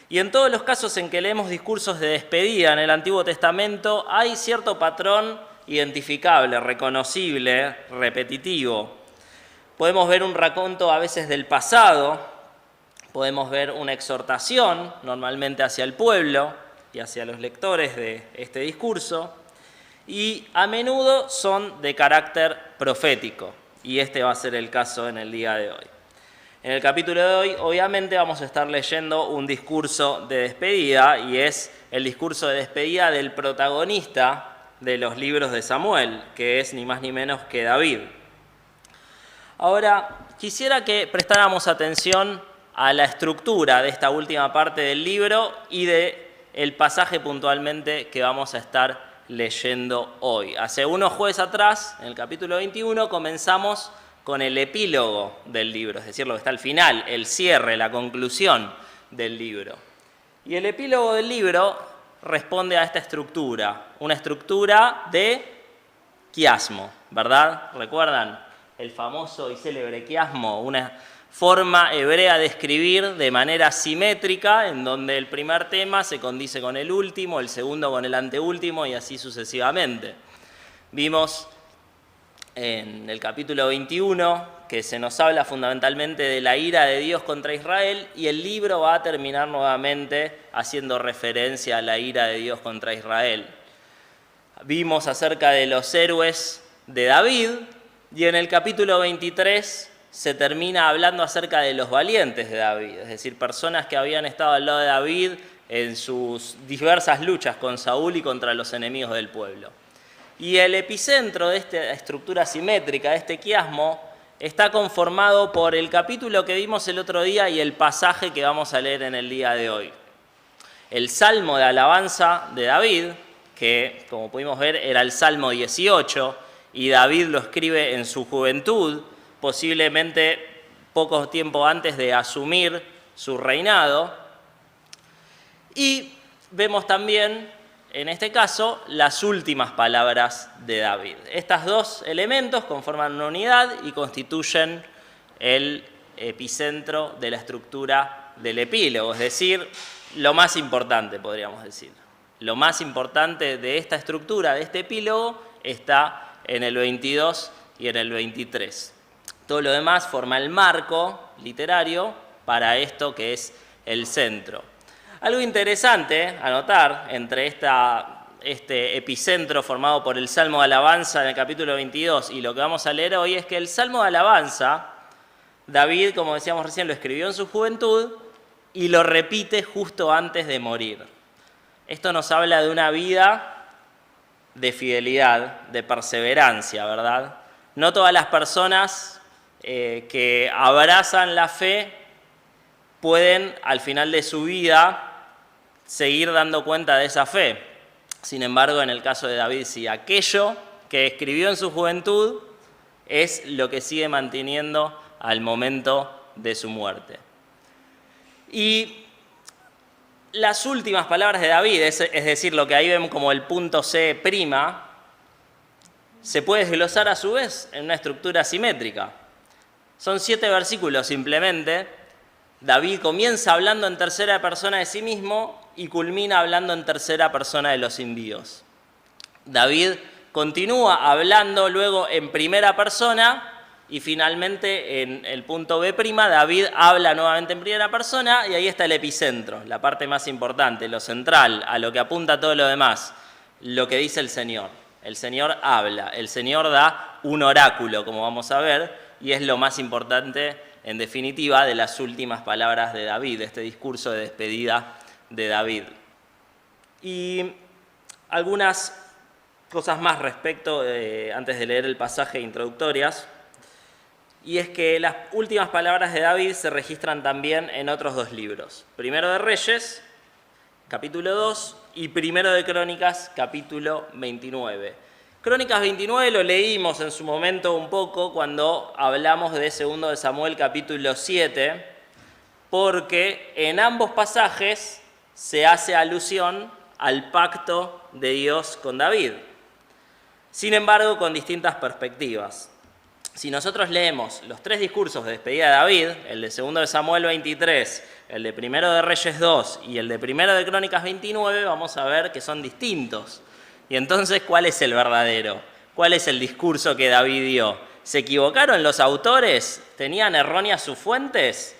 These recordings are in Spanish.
Y en todos los casos en que leemos discursos de despedida en el Antiguo Testamento, hay cierto patrón identificable, reconocible, repetitivo. Podemos ver un raconto a veces del pasado, podemos ver una exhortación, normalmente hacia el pueblo y hacia los lectores de este discurso, y a menudo son de carácter profético, y este va a ser el caso en el día de hoy. En el capítulo de hoy, obviamente, vamos a estar leyendo un discurso de despedida, y es el discurso de despedida del protagonista de los libros de Samuel, que es ni más ni menos que David. Ahora, quisiera que prestáramos atención a la estructura de esta última parte del libro y del pasaje puntualmente que vamos a estar leyendo hoy. Hace unos jueves atrás, en el capítulo 21, comenzamos con el epílogo del libro, es decir, lo que está al final, el cierre, la conclusión del libro. Y el epílogo del libro responde a esta estructura, una estructura de quiasmo, ¿verdad? ¿Recuerdan el famoso y célebre quiasmo? Una forma hebrea de escribir de manera simétrica, en donde el primer tema se condice con el último, el segundo con el anteúltimo y así sucesivamente. Vimos en el capítulo 21 que se nos habla fundamentalmente de la ira de Dios contra Israel, y el libro va a terminar nuevamente haciendo referencia a la ira de Dios contra Israel. Vimos acerca de los héroes de David, y en el capítulo 23 se termina hablando acerca de los valientes de David, es decir, personas que habían estado al lado de David en sus diversas luchas con Saúl y contra los enemigos del pueblo. Y el epicentro de esta estructura simétrica, de este quiasmo, está conformado por el capítulo que vimos el otro día y el pasaje que vamos a leer en el día de hoy. El Salmo de alabanza de David, que como pudimos ver era el Salmo 18, y David lo escribe en su juventud, posiblemente poco tiempo antes de asumir su reinado. Y vemos también, en este caso, las últimas palabras de David. Estos dos elementos conforman una unidad y constituyen el epicentro de la estructura del epílogo, es decir, lo más importante, podríamos decir. Lo más importante de esta estructura, de este epílogo, está en el 22 y en el 23. Todo lo demás forma el marco literario para esto que es el centro. Algo interesante a notar entre este epicentro formado por el Salmo de Alabanza en el capítulo 22 y lo que vamos a leer hoy es que el Salmo de Alabanza, David, como decíamos recién, lo escribió en su juventud y lo repite justo antes de morir. Esto nos habla de una vida de fidelidad, de perseverancia, ¿verdad? No todas las personas que abrazan la fe pueden, al final de su vida, seguir dando cuenta de esa fe. Sin embargo, en el caso de David, sí, aquello que escribió en su juventud es lo que sigue manteniendo al momento de su muerte. Y las últimas palabras de David, es decir, lo que ahí vemos como el punto C', se puede desglosar a su vez en una estructura simétrica. Son 7 versículos simplemente. David comienza hablando en tercera persona de sí mismo y culmina hablando en tercera persona de los impíos. David continúa hablando luego en primera persona y finalmente en el punto B', David habla nuevamente en primera persona y ahí está el epicentro, la parte más importante, lo central, a lo que apunta todo lo demás, lo que dice el Señor. El Señor habla, el Señor da un oráculo, como vamos a ver, y es lo más importante, en definitiva, de las últimas palabras de David, de este discurso de despedida de David. Y algunas cosas más respecto, antes de leer el pasaje introductorias, y es que las últimas palabras de David se registran también en otros 2 libros. Primero de Reyes, capítulo 2, y Primero de Crónicas, capítulo 29. Crónicas 29 lo leímos en su momento un poco cuando hablamos de Segundo de Samuel, capítulo 7, porque en ambos pasajes se hace alusión al pacto de Dios con David. Sin embargo, con distintas perspectivas. si nosotros leemos los 3 discursos de despedida de David, el de 2 de Samuel 23, el de 1 de Reyes 2 y el de 1 de Crónicas 29, vamos a ver que son distintos. Y entonces, ¿cuál es el verdadero? ¿Cuál es el discurso que David dio? ¿Se equivocaron los autores? ¿Tenían erróneas sus fuentes?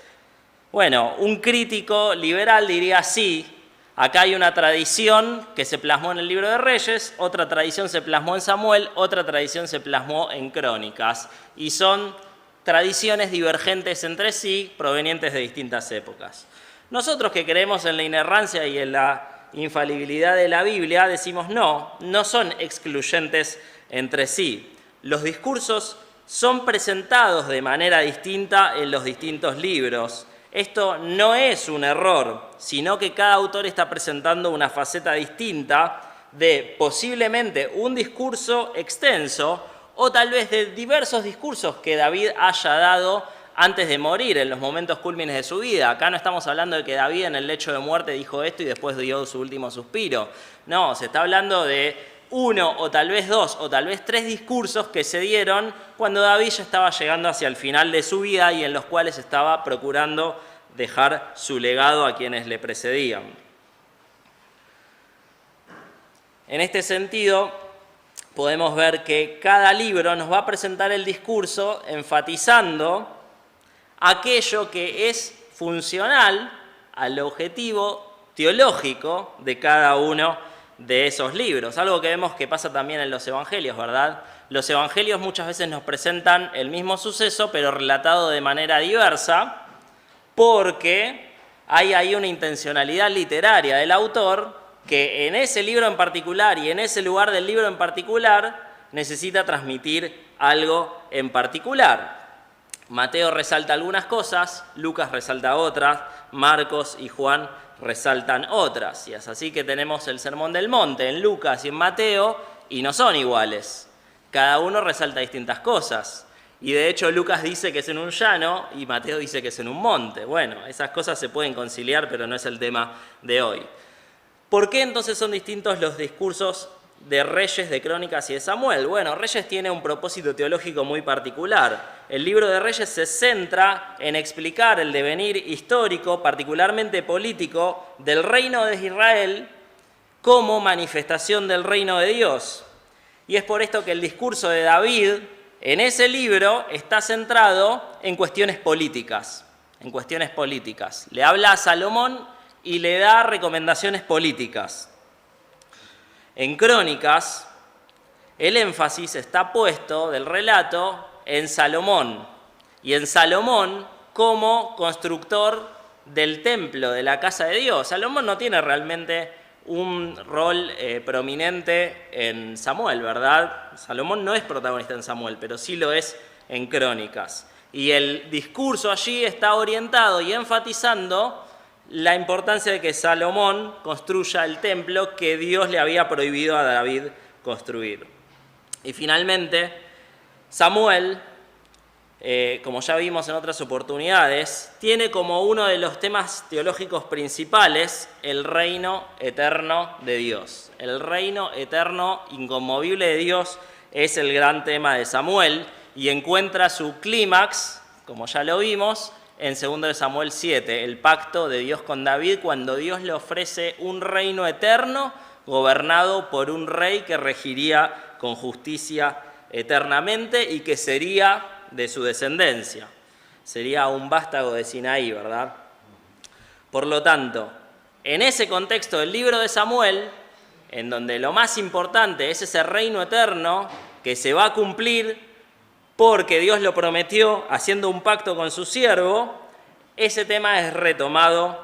Bueno, un crítico liberal diría sí. Acá hay una tradición que se plasmó en el libro de Reyes, otra tradición se plasmó en Samuel, otra tradición se plasmó en Crónicas. Y son tradiciones divergentes entre sí, provenientes de distintas épocas. Nosotros que creemos en la inerrancia y en la infalibilidad de la Biblia, decimos no son excluyentes entre sí. Los discursos son presentados de manera distinta en los distintos libros. Esto no es un error, sino que cada autor está presentando una faceta distinta de posiblemente un discurso extenso o tal vez de diversos discursos que David haya dado antes de morir, en los momentos cúlmines de su vida. Acá no estamos hablando de que David en el lecho de muerte dijo esto y después dio su último suspiro. No, se está hablando de 1 o tal vez 2 o tal vez 3 discursos que se dieron cuando David ya estaba llegando hacia el final de su vida y en los cuales estaba procurando dejar su legado a quienes le precedían. En este sentido, podemos ver que cada libro nos va a presentar el discurso enfatizando aquello que es funcional al objetivo teológico de cada uno de esos libros. Algo que vemos que pasa también en los evangelios, ¿verdad? Los evangelios muchas veces nos presentan el mismo suceso, pero relatado de manera diversa, porque hay ahí una intencionalidad literaria del autor que en ese libro en particular y en ese lugar del libro en particular necesita transmitir algo en particular. Mateo resalta algunas cosas, Lucas resalta otras, Marcos y Juan resaltan otras. Y es así que tenemos el Sermón del Monte en Lucas y en Mateo y no son iguales. Cada uno resalta distintas cosas. Y de hecho Lucas dice que es en un llano y Mateo dice que es en un monte. Bueno, esas cosas se pueden conciliar, pero no es el tema de hoy. ¿Por qué entonces son distintos los discursos de Reyes, de Crónicas y de Samuel? Bueno, Reyes tiene un propósito teológico muy particular. El libro de Reyes se centra en explicar el devenir histórico, particularmente político, del reino de Israel como manifestación del reino de Dios. Y es por esto que el discurso de David en ese libro está centrado en cuestiones políticas. Le habla a Salomón y le da recomendaciones políticas. En Crónicas, el énfasis está puesto del relato en Salomón, y en Salomón como constructor del templo, de la casa de Dios. Salomón no tiene realmente un rol prominente en Samuel, ¿verdad? Salomón no es protagonista en Samuel, pero sí lo es en Crónicas. Y el discurso allí está orientado y enfatizando la importancia de que Salomón construya el templo que Dios le había prohibido a David construir. Y finalmente, Samuel, como ya vimos en otras oportunidades, tiene como uno de los temas teológicos principales el reino eterno de Dios. El reino eterno inconmovible de Dios es el gran tema de Samuel y encuentra su clímax, como ya lo vimos, en 2 de Samuel 7, el pacto de Dios con David, cuando Dios le ofrece un reino eterno gobernado por un rey que regiría con justicia eternamente y que sería de su descendencia. Sería un vástago de Sinaí, ¿verdad? Por lo tanto, en ese contexto del libro de Samuel, en donde lo más importante es ese reino eterno que se va a cumplir porque Dios lo prometió haciendo un pacto con su siervo, ese tema es retomado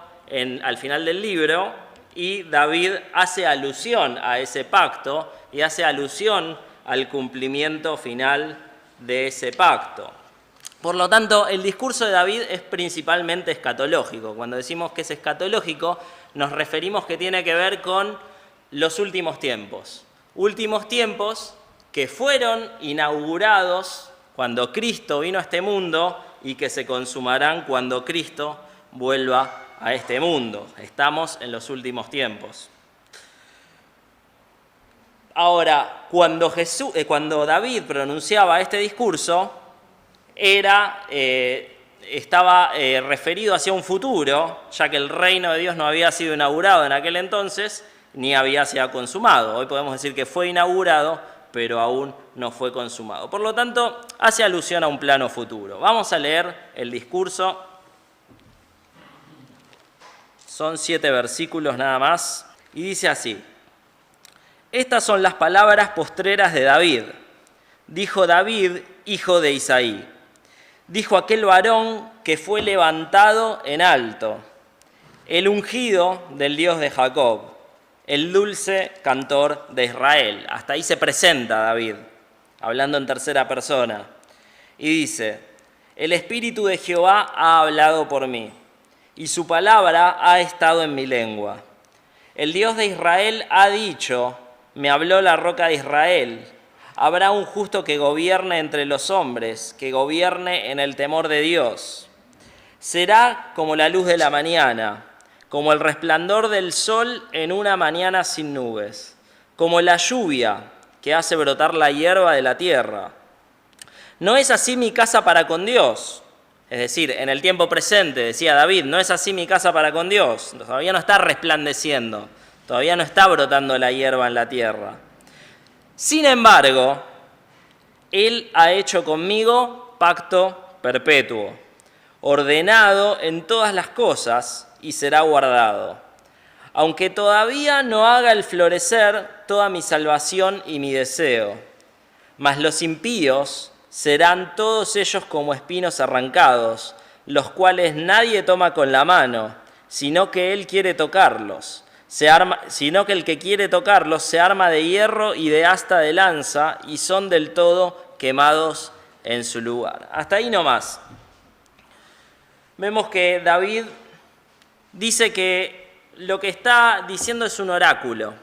al final del libro y David hace alusión a ese pacto y hace alusión al cumplimiento final de ese pacto. Por lo tanto, el discurso de David es principalmente escatológico. Cuando decimos que es escatológico, nos referimos que tiene que ver con los últimos tiempos. Últimos tiempos que fueron inaugurados cuando Cristo vino a este mundo y que se consumarán cuando Cristo vuelva a este mundo. Estamos en los últimos tiempos. Ahora, cuando David pronunciaba este discurso, estaba referido hacia un futuro, ya que el reino de Dios no había sido inaugurado en aquel entonces, ni había sido consumado. Hoy podemos decir que fue inaugurado, pero aún no fue consumado. Por lo tanto, hace alusión a un plano futuro. Vamos a leer el discurso. Son 7 versículos nada más. Y dice así: Estas son las palabras postreras de David. Dijo David, hijo de Isaí. Dijo aquel varón que fue levantado en alto, el ungido del Dios de Jacob, el dulce cantor de Israel. Hasta ahí se presenta David, hablando en tercera persona. Y dice: El Espíritu de Jehová ha hablado por mí, y su palabra ha estado en mi lengua. El Dios de Israel ha dicho, me habló la roca de Israel. Habrá un justo que gobierne entre los hombres, que gobierne en el temor de Dios. Será como la luz de la mañana, como el resplandor del sol en una mañana sin nubes, como la lluvia que hace brotar la hierba de la tierra. ¿No es así mi casa para con Dios? Es decir, en el tiempo presente, decía David, no es así mi casa para con Dios. Todavía no está resplandeciendo, todavía no está brotando la hierba en la tierra. Sin embargo, Él ha hecho conmigo pacto perpetuo, ordenado en todas las cosas y será guardado. Aunque todavía no haga el florecer toda mi salvación y mi deseo, mas los impíos serán todos ellos como espinos arrancados, los cuales nadie toma con la mano, sino que Él quiere tocarlos. Sino que el que quiere tocarlos se arma de hierro y de asta de lanza y son del todo quemados en su lugar. Hasta ahí nomás. Vemos que David dice que lo que está diciendo es un oráculo.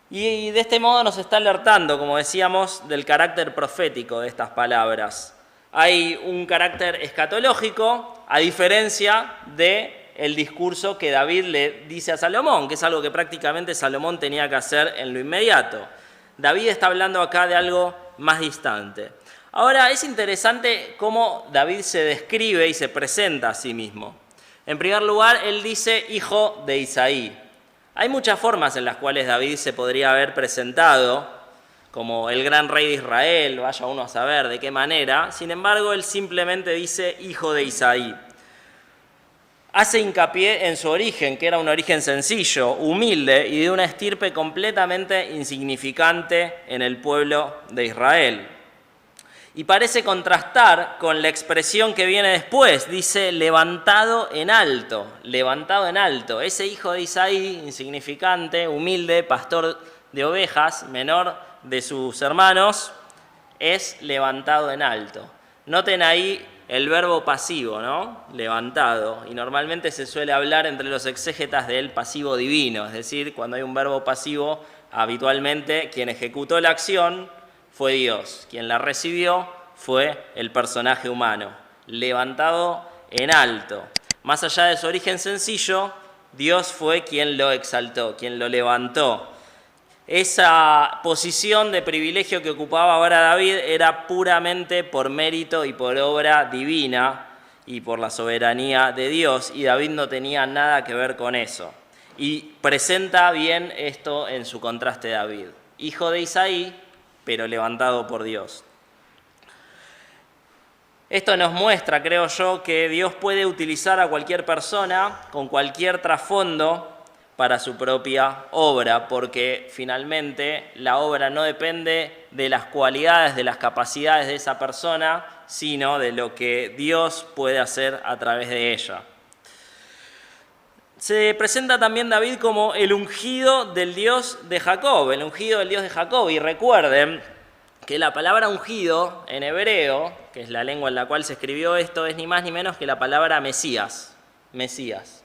Y de este modo nos está alertando, como decíamos, del carácter profético de estas palabras. Hay un carácter escatológico, a diferencia del discurso que David le dice a Salomón, que es algo que prácticamente Salomón tenía que hacer en lo inmediato. David está hablando acá de algo más distante. Ahora, es interesante cómo David se describe y se presenta a sí mismo. En primer lugar, él dice hijo de Isaí. Hay muchas formas en las cuales David se podría haber presentado como el gran rey de Israel, vaya uno a saber de qué manera. Sin embargo, él simplemente dice hijo de Isaí. Hace hincapié en su origen, que era un origen sencillo, humilde y de una estirpe completamente insignificante en el pueblo de Israel. Y parece contrastar con la expresión que viene después, dice levantado en alto, levantado en alto. Ese hijo de Isaí, insignificante, humilde, pastor de ovejas, menor de sus hermanos, es levantado en alto. Noten ahí el verbo pasivo, ¿no? Levantado. Y normalmente se suele hablar entre los exégetas del pasivo divino, es decir, cuando hay un verbo pasivo, habitualmente quien ejecutó la acción fue Dios, quien la recibió fue el personaje humano, levantado en alto. Más allá de su origen sencillo, Dios fue quien lo exaltó, quien lo levantó. Esa posición de privilegio que ocupaba ahora David era puramente por mérito y por obra divina y por la soberanía de Dios, y David no tenía nada que ver con eso. Y presenta bien esto en su contraste David, hijo de Isaí, pero levantado por Dios. Esto nos muestra, creo yo, que Dios puede utilizar a cualquier persona con cualquier trasfondo para su propia obra, porque finalmente la obra no depende de las cualidades, de las capacidades de esa persona, sino de lo que Dios puede hacer a través de ella. Se presenta también David como el ungido del Dios de Jacob, el ungido del Dios de Jacob. Y recuerden que la palabra ungido en hebreo, que es la lengua en la cual se escribió esto, es ni más ni menos que la palabra Mesías. Mesías.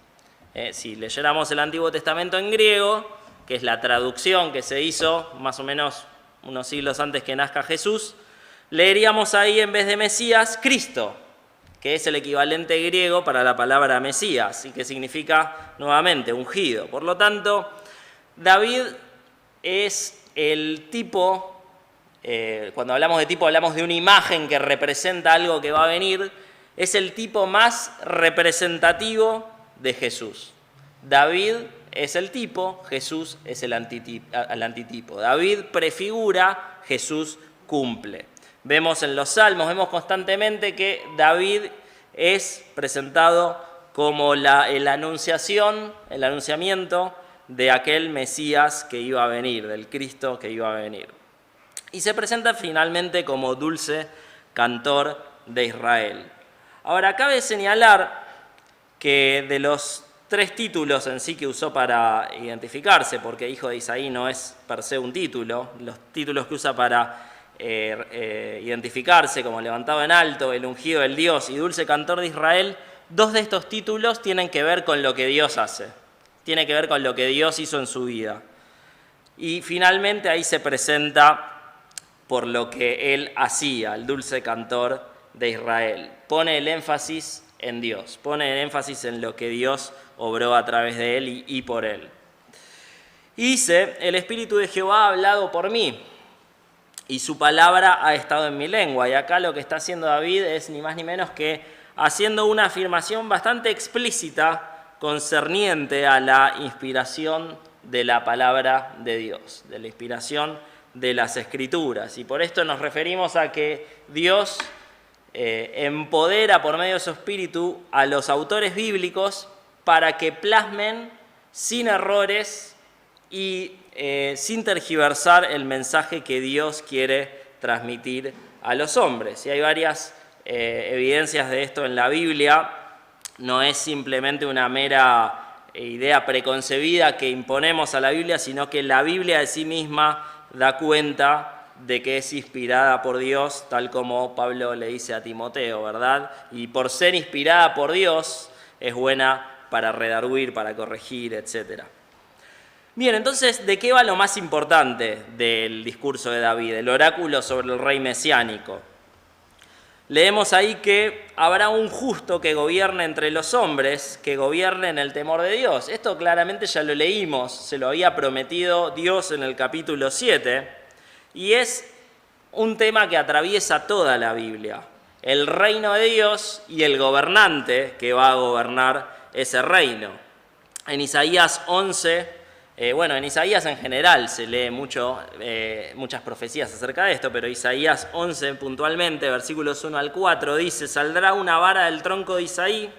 Si leyéramos el Antiguo Testamento en griego, que es la traducción que se hizo más o menos unos siglos antes que nazca Jesús, leeríamos ahí en vez de Mesías, Cristo, que es el equivalente griego para la palabra Mesías y que significa nuevamente ungido. Por lo tanto, David es el tipo cuando hablamos de tipo hablamos de una imagen que representa algo que va a venir, es el tipo más representativo de Jesús. David es el tipo, Jesús es el antitipo. David prefigura, Jesús cumple. Vemos en los Salmos, vemos constantemente que David es presentado como el anunciamiento de aquel Mesías que iba a venir, del Cristo que iba a venir. Y se presenta finalmente como dulce cantor de Israel. Ahora, cabe señalar que de los 3 títulos en sí que usó para identificarse, porque hijo de Isaí no es per se un título, los títulos que usa para identificarse como levantado en alto, el ungido del Dios y dulce cantor de Israel, 2 de estos títulos tienen que ver con lo que Dios hace, tiene que ver con lo que Dios hizo en su vida. Y finalmente ahí se presenta por lo que él hacía, el dulce cantor de Israel. Pone el énfasis en Dios, pone el énfasis en lo que Dios obró a través de él y por él. Y dice, el Espíritu de Jehová ha hablado por mí, y su palabra ha estado en mi lengua. Y acá lo que está haciendo David es ni más ni menos que haciendo una afirmación bastante explícita concerniente a la inspiración de la palabra de Dios, de la inspiración de las Escrituras. Y por esto nos referimos a que Dios empodera por medio de su Espíritu a los autores bíblicos para que plasmen sin errores y sin tergiversar el mensaje que Dios quiere transmitir a los hombres. Y hay varias evidencias de esto en la Biblia. No es simplemente una mera idea preconcebida que imponemos a la Biblia, sino que la Biblia de sí misma da cuenta de que es inspirada por Dios, tal como Pablo le dice a Timoteo, ¿verdad? Y por ser inspirada por Dios, es buena para redarguir, para corregir, etc. Bien, entonces, ¿de qué va lo más importante del discurso de David, el oráculo sobre el rey mesiánico? Leemos ahí que habrá un justo que gobierne entre los hombres, que gobierne en el temor de Dios. Esto claramente ya lo leímos, se lo había prometido Dios en el capítulo 7, y es un tema que atraviesa toda la Biblia. El reino de Dios y el gobernante que va a gobernar ese reino. En Isaías 11, en Isaías en general se lee muchas profecías acerca de esto, pero Isaías 11 puntualmente, versículos 1 al 4, dice: «Saldrá una vara del tronco de Isaí,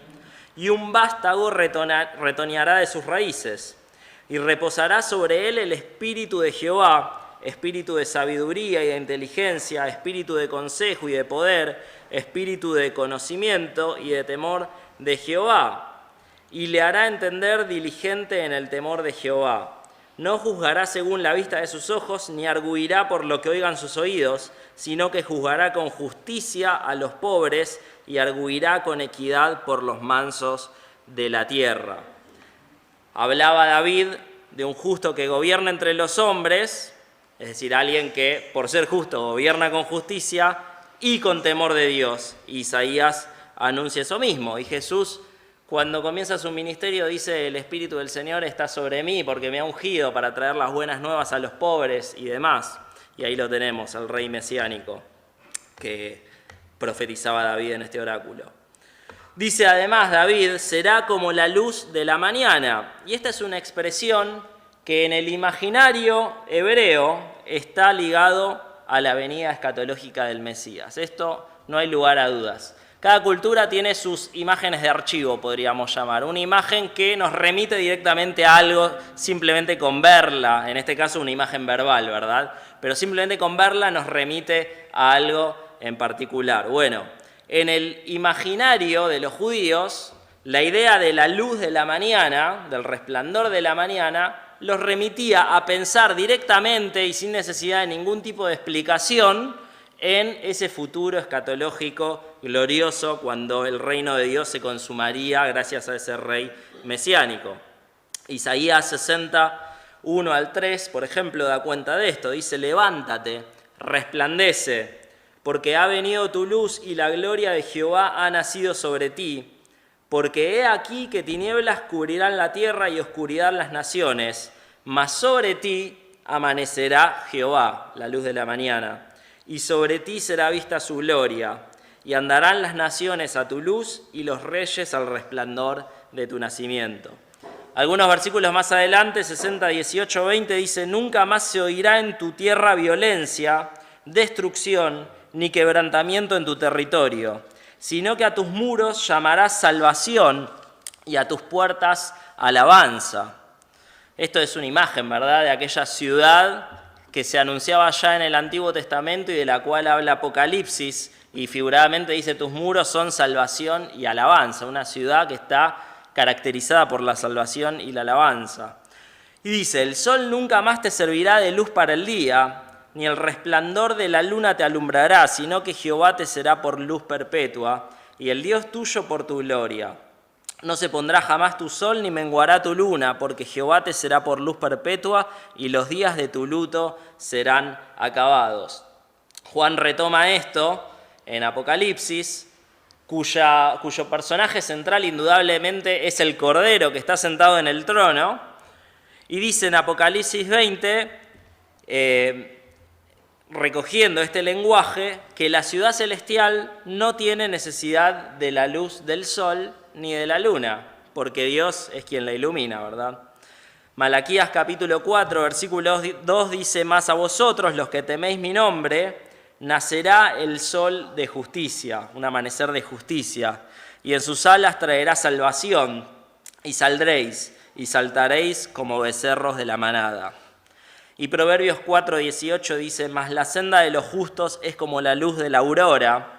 y un vástago retoñará de sus raíces, y reposará sobre él el espíritu de Jehová, espíritu de sabiduría y de inteligencia, espíritu de consejo y de poder, espíritu de conocimiento y de temor de Jehová. Y le hará entender diligente en el temor de Jehová. No juzgará según la vista de sus ojos, ni arguirá por lo que oigan sus oídos, sino que juzgará con justicia a los pobres y arguirá con equidad por los mansos de la tierra». Hablaba David de un justo que gobierna entre los hombres, es decir, alguien que por ser justo gobierna con justicia y con temor de Dios. Isaías anuncia eso mismo, y Jesús, cuando comienza su ministerio, dice: «El Espíritu del Señor está sobre mí porque me ha ungido para traer las buenas nuevas a los pobres» y demás. Y ahí lo tenemos, al rey mesiánico que profetizaba David en este oráculo. Dice además David: «Será como la luz de la mañana». Y esta es una expresión que en el imaginario hebreo está ligado a la venida escatológica del Mesías. Esto no hay lugar a dudas. Cada cultura tiene sus imágenes de archivo, podríamos llamar. Una imagen que nos remite directamente a algo simplemente con verla, en este caso una imagen verbal, ¿verdad? Pero simplemente con verla nos remite a algo en particular. Bueno, en el imaginario de los judíos, la idea de la luz de la mañana, del resplandor de la mañana, los remitía a pensar directamente y sin necesidad de ningún tipo de explicación en ese futuro escatológico glorioso cuando el reino de Dios se consumaría gracias a ese rey mesiánico. Isaías 60, 1 al 3, por ejemplo, da cuenta de esto. Dice: «Levántate, resplandece, porque ha venido tu luz y la gloria de Jehová ha nacido sobre ti. Porque he aquí que tinieblas cubrirán la tierra y oscuridad las naciones, mas sobre ti amanecerá Jehová, la luz de la mañana, y sobre ti será vista su gloria. Y andarán las naciones a tu luz y los reyes al resplandor de tu nacimiento. Algunos versículos más adelante, 60, 18, 20, dice: nunca más se oirá en tu tierra violencia, destrucción, ni quebrantamiento en tu territorio, sino que a tus muros llamarás salvación y a tus puertas alabanza. Esto es una imagen, ¿verdad?, de aquella ciudad que se anunciaba ya en el Antiguo Testamento y de la cual habla Apocalipsis, y figuradamente dice: tus muros son salvación y alabanza, una ciudad que está caracterizada por la salvación y la alabanza. Y dice: el sol nunca más te servirá de luz para el día, ni el resplandor de la luna te alumbrará, sino que Jehová te será por luz perpetua, y el Dios tuyo por tu gloria. No se pondrá jamás tu sol ni menguará tu luna, porque Jehová te será por luz perpetua, y los días de tu luto serán acabados. Juan retoma esto en Apocalipsis, cuyo personaje central indudablemente es el Cordero que está sentado en el trono, y dice en Apocalipsis 20, recogiendo este lenguaje, que la ciudad celestial no tiene necesidad de la luz del sol ni de la luna, porque Dios es quien la ilumina, ¿verdad? Malaquías capítulo 4, versículo 2 dice: mas a vosotros, los que teméis mi nombre, nacerá el sol de justicia, un amanecer de justicia, y en sus alas traerá salvación, y saldréis, y saltaréis como becerros de la manada. Y Proverbios 4:18 dice: mas la senda de los justos es como la luz de la aurora,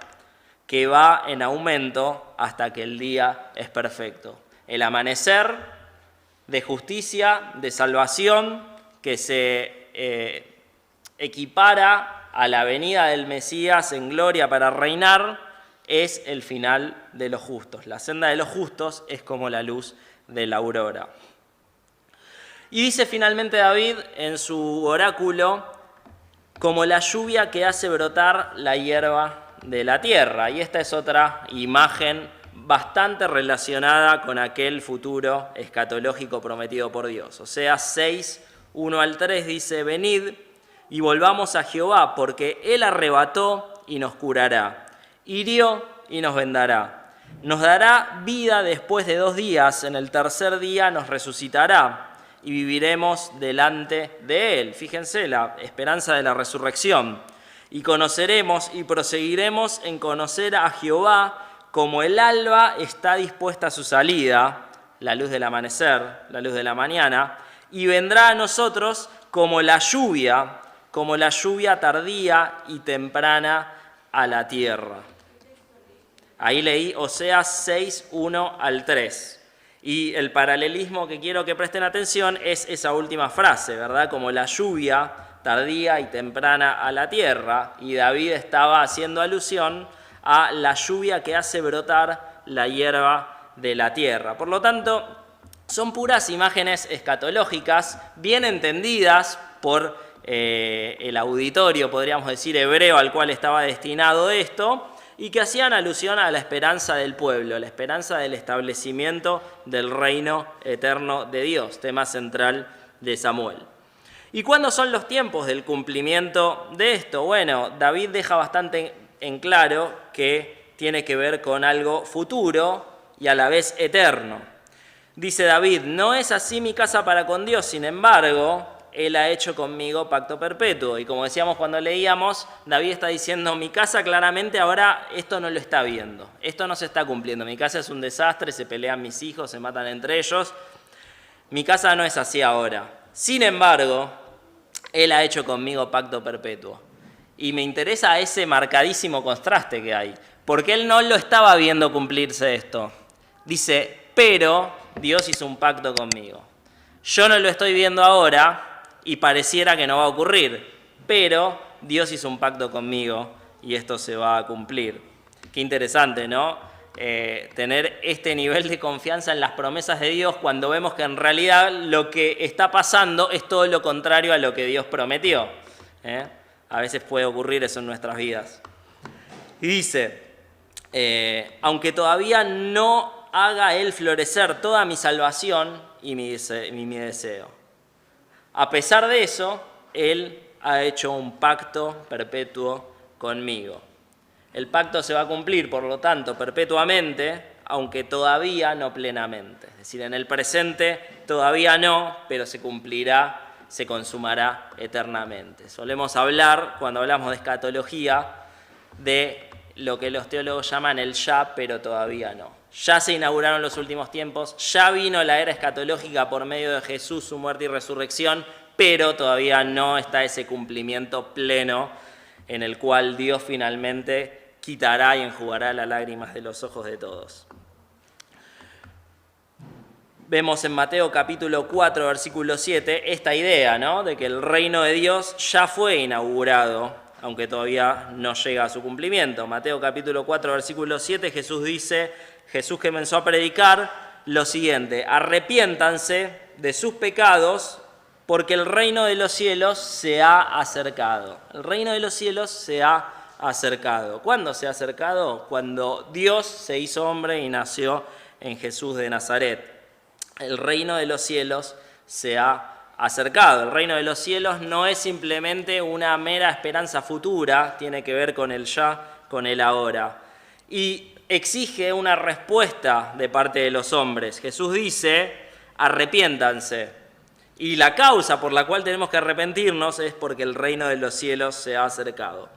que va en aumento hasta que el día es perfecto. El amanecer de justicia, de salvación, que se equipara a la venida del Mesías en gloria para reinar, es el final de los justos. La senda de los justos es como la luz de la aurora. Y dice finalmente David en su oráculo: como la lluvia que hace brotar la hierba de la tierra. Y esta es otra imagen bastante relacionada con aquel futuro escatológico prometido por Dios. Oseas 6, 1 al 3 dice: venid y volvamos a Jehová, porque Él arrebató y nos curará, hirió y nos vendará. Nos dará vida después de 2 días, en el tercer día nos resucitará y viviremos delante de Él. Fíjense la esperanza de la resurrección. Y conoceremos y proseguiremos en conocer a Jehová, como el alba está dispuesta a su salida, la luz del amanecer, la luz de la mañana, y vendrá a nosotros como la lluvia tardía y temprana a la tierra. Ahí leí Oseas 6, 1 al 3. Y el paralelismo que quiero que presten atención es esa última frase, ¿verdad? Como la lluvia tardía y temprana a la tierra. Y David estaba haciendo alusión a la lluvia que hace brotar la hierba de la tierra. Por lo tanto, son puras imágenes escatológicas, bien entendidas por el auditorio, podríamos decir, hebreo al cual estaba destinado esto, y que hacían alusión a la esperanza del pueblo, la esperanza del establecimiento del reino eterno de Dios, tema central de Samuel. ¿Y cuándo son los tiempos del cumplimiento de esto? Bueno, David deja bastante en claro que tiene que ver con algo futuro y a la vez eterno. Dice David: no es así mi casa para con Dios, sin embargo, Él ha hecho conmigo pacto perpetuo. Y como decíamos cuando leíamos, David está diciendo: mi casa claramente ahora esto no lo está viendo, esto no se está cumpliendo, mi casa es un desastre, se pelean mis hijos, se matan entre ellos, mi casa no es así ahora. Sin embargo, Él ha hecho conmigo pacto perpetuo. Y me interesa ese marcadísimo contraste que hay, porque Él no lo estaba viendo cumplirse esto. Dice: pero Dios hizo un pacto conmigo. Yo no lo estoy viendo ahora y pareciera que no va a ocurrir, pero Dios hizo un pacto conmigo y esto se va a cumplir. Qué interesante, ¿no? Tener este nivel de confianza en las promesas de Dios cuando vemos que en realidad lo que está pasando es todo lo contrario a lo que Dios prometió. A veces puede ocurrir eso en nuestras vidas. Y dice: aunque todavía no haga Él florecer toda mi salvación y mi deseo. A pesar de eso, Él ha hecho un pacto perpetuo conmigo. El pacto se va a cumplir, por lo tanto, perpetuamente, aunque todavía no plenamente. Es decir, en el presente todavía no, pero se cumplirá, se consumará eternamente. Solemos hablar, cuando hablamos de escatología, de lo que los teólogos llaman el ya, pero todavía no. Ya se inauguraron los últimos tiempos, ya vino la era escatológica por medio de Jesús, su muerte y resurrección, pero todavía no está ese cumplimiento pleno en el cual Dios finalmente quitará y enjugará las lágrimas de los ojos de todos. Vemos en Mateo capítulo 4, versículo 7, esta idea, ¿no?, de que el reino de Dios ya fue inaugurado, aunque todavía no llega a su cumplimiento. Mateo capítulo 4, versículo 7, Jesús comenzó a predicar lo siguiente: arrepiéntanse de sus pecados, porque el reino de los cielos se ha acercado. El reino de los cielos se ha acercado. ¿Cuándo se ha acercado? Cuando Dios se hizo hombre y nació en Jesús de Nazaret. El reino de los cielos se ha acercado. El reino de los cielos no es simplemente una mera esperanza futura, tiene que ver con el ya, con el ahora. Y exige una respuesta de parte de los hombres. Jesús dice: arrepiéntanse. Y la causa por la cual tenemos que arrepentirnos es porque el reino de los cielos se ha acercado.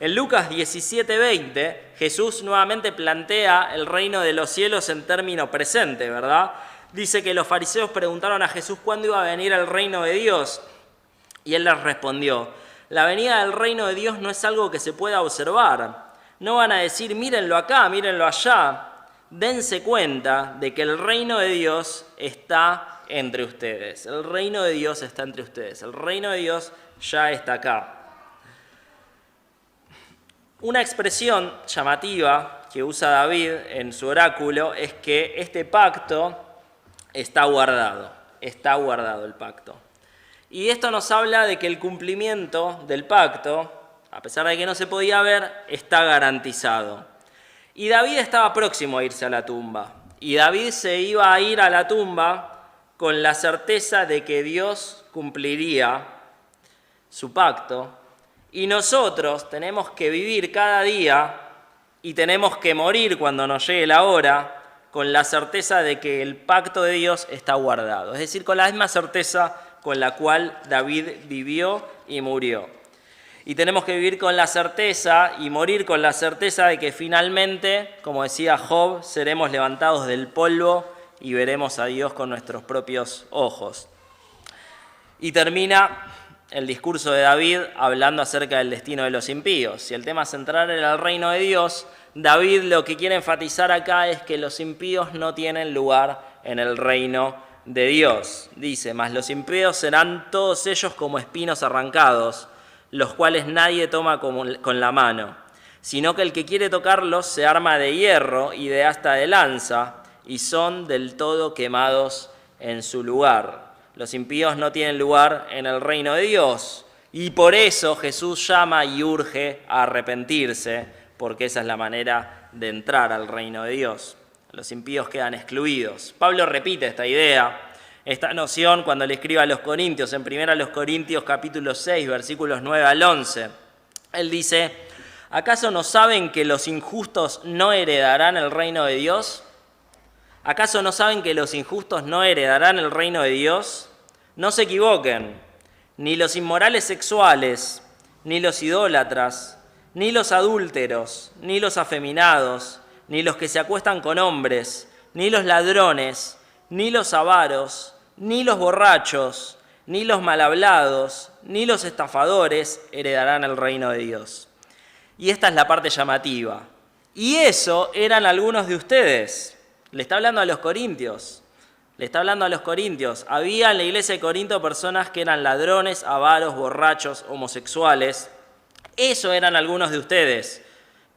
En Lucas 17:20, Jesús nuevamente plantea el reino de los cielos en término presente, ¿verdad? Dice que los fariseos preguntaron a Jesús cuándo iba a venir el reino de Dios. Y él les respondió: la venida del reino de Dios no es algo que se pueda observar. No van a decir: mírenlo acá, mírenlo allá. Dense cuenta de que el reino de Dios está entre ustedes. El reino de Dios está entre ustedes. El reino de Dios ya está acá. Una expresión llamativa que usa David en su oráculo es que este pacto está guardado el pacto. Y esto nos habla de que el cumplimiento del pacto, a pesar de que no se podía ver, está garantizado. Y David estaba próximo a irse a la tumba. Y David se iba a ir a la tumba con la certeza de que Dios cumpliría su pacto. Y nosotros tenemos que vivir cada día y tenemos que morir cuando nos llegue la hora con la certeza de que el pacto de Dios está guardado. Es decir, con la misma certeza con la cual David vivió y murió. Y tenemos que vivir con la certeza y morir con la certeza de que finalmente, como decía Job, seremos levantados del polvo y veremos a Dios con nuestros propios ojos. Y termina el discurso de David hablando acerca del destino de los impíos. Si el tema central era el reino de Dios, David lo que quiere enfatizar acá es que los impíos no tienen lugar en el reino de Dios. Dice: mas los impíos serán todos ellos como espinos arrancados, los cuales nadie toma con la mano, sino que el que quiere tocarlos se arma de hierro y de asta de lanza, y son del todo quemados en su lugar. Los impíos no tienen lugar en el reino de Dios, y por eso Jesús llama y urge a arrepentirse, porque esa es la manera de entrar al reino de Dios. Los impíos quedan excluidos. Pablo repite esta idea, esta noción, cuando le escribe a los Corintios, en 1 Corintios capítulo 6, versículos 9 al 11. Él dice: ¿acaso no saben que los injustos no heredarán el reino de Dios? ¿Acaso no saben que los injustos no heredarán el reino de Dios? No se equivoquen, ni los inmorales sexuales, ni los idólatras, ni los adúlteros, ni los afeminados, ni los que se acuestan con hombres, ni los ladrones, ni los avaros, ni los borrachos, ni los malhablados, ni los estafadores heredarán el reino de Dios. Y esta es la parte llamativa. Y eso eran algunos de ustedes. Le está hablando a los corintios. Había en la iglesia de Corinto personas que eran ladrones, avaros, borrachos, homosexuales. Eso eran algunos de ustedes,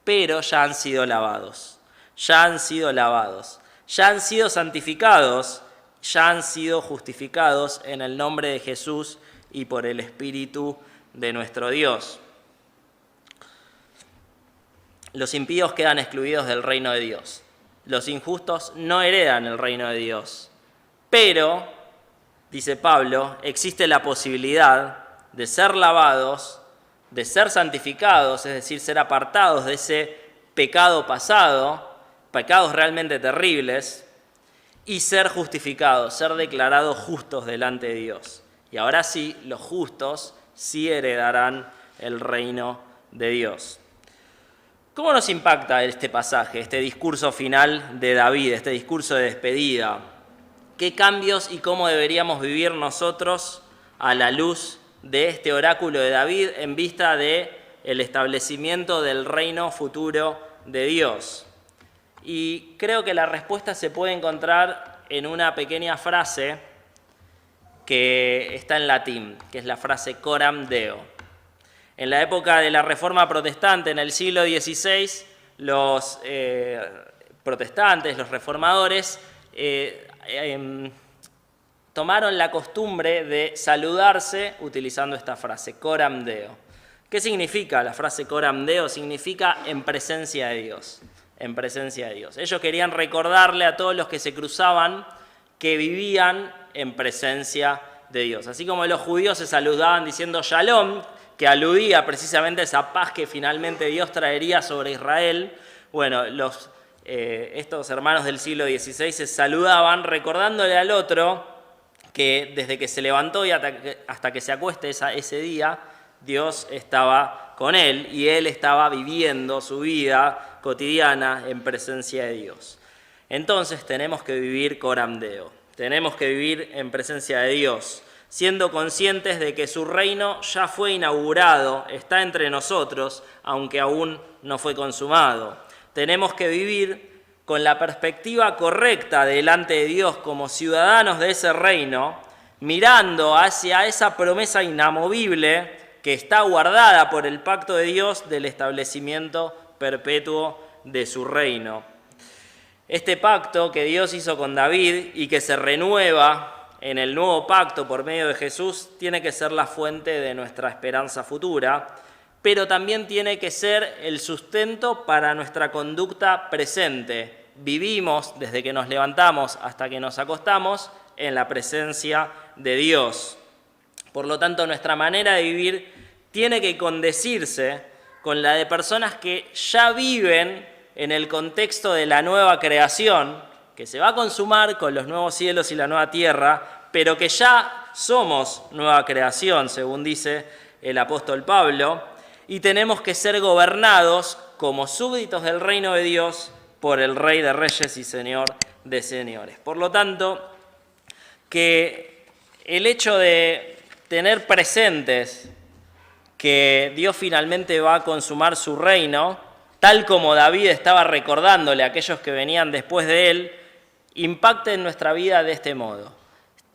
pero ya han sido lavados, ya han sido santificados, ya han sido justificados en el nombre de Jesús y por el Espíritu de nuestro Dios. Los impíos quedan excluidos del reino de Dios. Los injustos no heredan el reino de Dios. Pero, dice Pablo, existe la posibilidad de ser lavados, de ser santificados, es decir, ser apartados de ese pecado pasado, pecados realmente terribles, y ser justificados, ser declarados justos delante de Dios. Y ahora sí, los justos sí heredarán el reino de Dios. ¿Cómo nos impacta este pasaje, este discurso final de David, este discurso de despedida? ¿Qué cambios y cómo deberíamos vivir nosotros a la luz de este oráculo de David en vista del establecimiento del reino futuro de Dios? Y creo que la respuesta se puede encontrar en una pequeña frase que está en latín, que es la frase coram Deo. En la época de la Reforma Protestante, en el siglo XVI, los protestantes, los reformadores, tomaron la costumbre de saludarse utilizando esta frase, coram Deo. ¿Qué significa la frase coram Deo? Significa en presencia de Dios. En presencia de Dios. Ellos querían recordarle a todos los que se cruzaban que vivían en presencia de Dios. Así como los judíos se saludaban diciendo Shalom, que aludía precisamente a esa paz que finalmente Dios traería sobre Israel, bueno, estos hermanos del siglo XVI se saludaban recordándole al otro que desde que se levantó y hasta que se acueste ese día, Dios estaba con él y él estaba viviendo su vida cotidiana en presencia de Dios. Entonces tenemos que vivir coram Deo, tenemos que vivir en presencia de Dios, siendo conscientes de que su reino ya fue inaugurado, está entre nosotros, aunque aún no fue consumado. Tenemos que vivir con la perspectiva correcta delante de Dios como ciudadanos de ese reino, mirando hacia esa promesa inamovible que está guardada por el pacto de Dios del establecimiento perpetuo de su reino. Este pacto que Dios hizo con David y que se renueva en el nuevo pacto por medio de Jesús tiene que ser la fuente de nuestra esperanza futura, pero también tiene que ser el sustento para nuestra conducta presente. Vivimos desde que nos levantamos hasta que nos acostamos en la presencia de Dios. Por lo tanto, nuestra manera de vivir tiene que condecirse con la de personas que ya viven en el contexto de la nueva creación, que se va a consumar con los nuevos cielos y la nueva tierra, pero que ya somos nueva creación, según dice el apóstol Pablo, y tenemos que ser gobernados como súbditos del reino de Dios por el Rey de Reyes y Señor de Señores. Por lo tanto, que el hecho de tener presentes que Dios finalmente va a consumar su reino, tal como David estaba recordándole a aquellos que venían después de él, impacte en nuestra vida de este modo.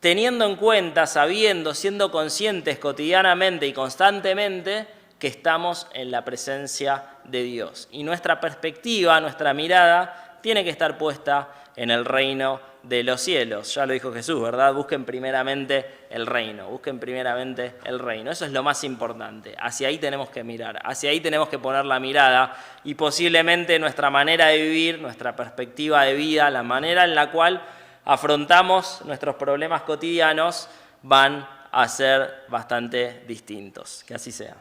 Teniendo en cuenta, sabiendo, siendo conscientes cotidianamente y constantemente que estamos en la presencia de Dios. Y nuestra perspectiva, nuestra mirada, tiene que estar puesta en el reino de los cielos. Ya lo dijo Jesús, ¿verdad? Busquen primeramente el reino, busquen primeramente el reino. Eso es lo más importante. Hacia ahí tenemos que mirar, hacia ahí tenemos que poner la mirada y posiblemente nuestra manera de vivir, nuestra perspectiva de vida, la manera en la cual afrontamos nuestros problemas cotidianos van a ser bastante distintos. Que así sea.